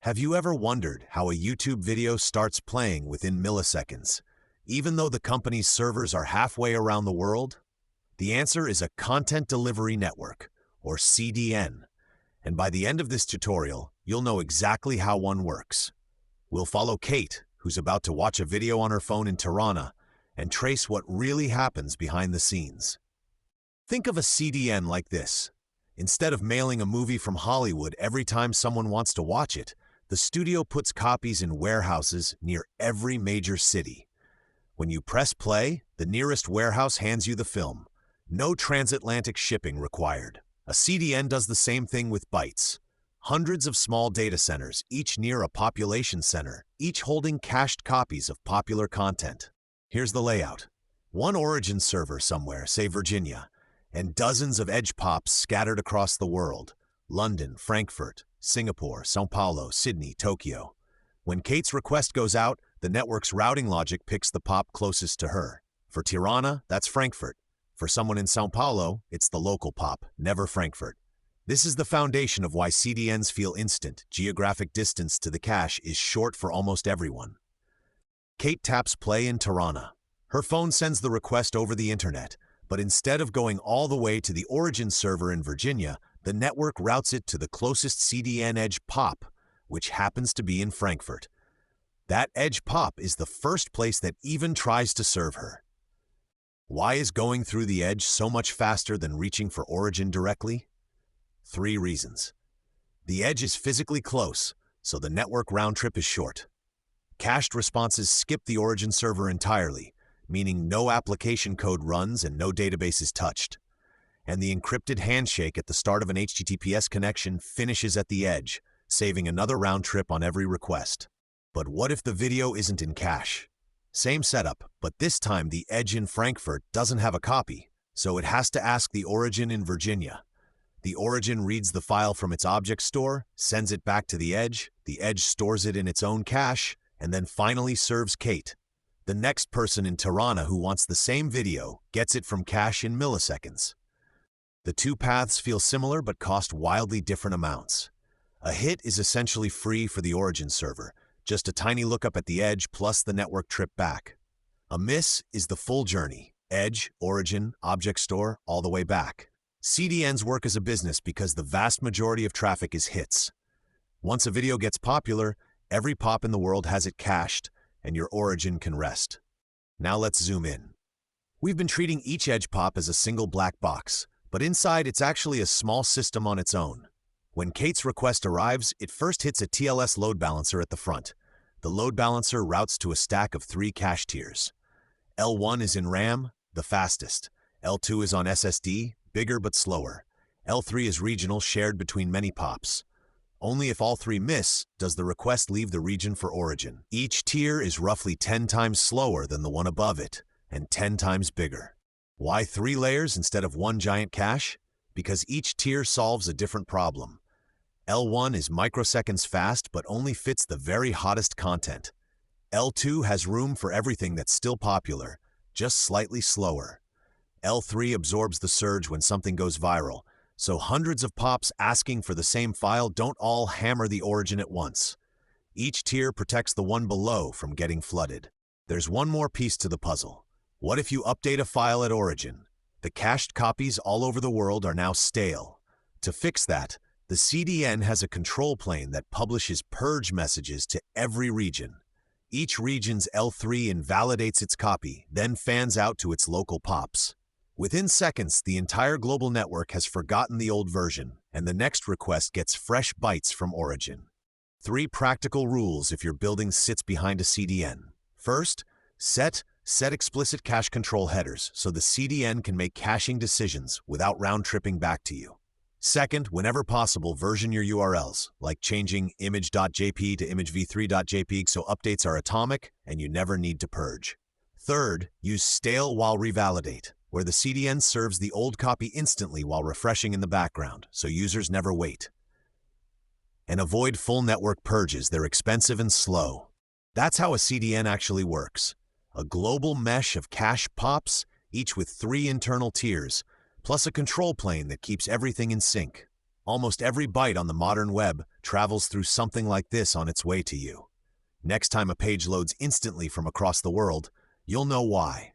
Have you ever wondered how a YouTube video starts playing within milliseconds, even though the company's servers are halfway around the world? The answer is a Content Delivery Network, or CDN. And by the end of this tutorial, you'll know exactly how one works. We'll follow Kate, who's about to watch a video on her phone in Tirana, and trace what really happens behind the scenes. Think of a CDN like this. Instead of mailing a movie from Hollywood every time someone wants to watch it, the studio puts copies in warehouses near every major city. When you press play, the nearest warehouse hands you the film. No transatlantic shipping required. A CDN does the same thing with bytes. Hundreds of small data centers, each near a population center, each holding cached copies of popular content. Here's the layout. One origin server somewhere, say Virginia, and dozens of edge pops scattered across the world. London, Frankfurt, Singapore, São Paulo, Sydney, Tokyo. When Kate's request goes out, the network's routing logic picks the pop closest to her. For Tirana, that's Frankfurt. For someone in São Paulo, it's the local pop, never Frankfurt. This is the foundation of why CDNs feel instant. Geographic distance to the cache is short for almost everyone. Kate taps play in Tirana. Her phone sends the request over the internet, but instead of going all the way to the origin server in Virginia, the network routes it to the closest CDN edge pop, which happens to be in Frankfurt. That edge pop is the first place that even tries to serve her. Why is going through the edge so much faster than reaching for origin directly? 3 reasons. The edge is physically close, so the network round trip is short. Cached responses skip the origin server entirely, meaning no application code runs and no database is touched. And the encrypted handshake at the start of an HTTPS connection finishes at the edge, saving another round trip on every request. But what if the video isn't in cache? Same setup, but this time the edge in Frankfurt doesn't have a copy, so it has to ask the origin in Virginia. The origin reads the file from its object store, sends it back to the edge stores it in its own cache, and then finally serves Kate. The next person in Tirana who wants the same video gets it from cache in milliseconds. The 2 paths feel similar but cost wildly different amounts. A hit is essentially free for the origin server, just a tiny lookup at the edge plus the network trip back. A miss is the full journey, edge, origin, object store, all the way back. CDNs work as a business because the vast majority of traffic is hits. Once a video gets popular, every pop in the world has it cached, and your origin can rest. Now let's zoom in. We've been treating each edge pop as a single black box, but inside it's actually a small system on its own. When Kate's request arrives, it first hits a TLS load balancer at the front. The load balancer routes to a stack of 3 cache tiers. L1 is in RAM, the fastest. L2 is on SSD, bigger but slower. L3 is regional, shared between many pops. Only if all 3 miss does the request leave the region for origin. Each tier is roughly 10 times slower than the one above it, and 10 times bigger. Why 3 layers instead of 1 giant cache? Because each tier solves a different problem. L1 is microseconds fast but only fits the very hottest content. L2 has room for everything that's still popular, just slightly slower. L3 absorbs the surge when something goes viral, so hundreds of pops asking for the same file don't all hammer the origin at once. Each tier protects the one below from getting flooded. There's one more piece to the puzzle. What if you update a file at origin? The cached copies all over the world are now stale. To fix that, the CDN has a control plane that publishes purge messages to every region. Each region's L3 invalidates its copy, then fans out to its local pops. Within seconds, the entire global network has forgotten the old version, and the next request gets fresh bytes from origin. 3 practical rules if your building sits behind a CDN. First, set explicit cache control headers so the CDN can make caching decisions without round-tripping back to you. Second, whenever possible, version your URLs, like changing image.jpg to imagv3.jpg so updates are atomic and you never need to purge. Third, use stale while revalidate, where the CDN serves the old copy instantly while refreshing in the background, so users never wait. And avoid full network purges, they're expensive and slow. That's how a CDN actually works. A global mesh of cache pops, each with 3 internal tiers, plus a control plane that keeps everything in sync. Almost every byte on the modern web travels through something like this on its way to you. Next time a page loads instantly from across the world, you'll know why.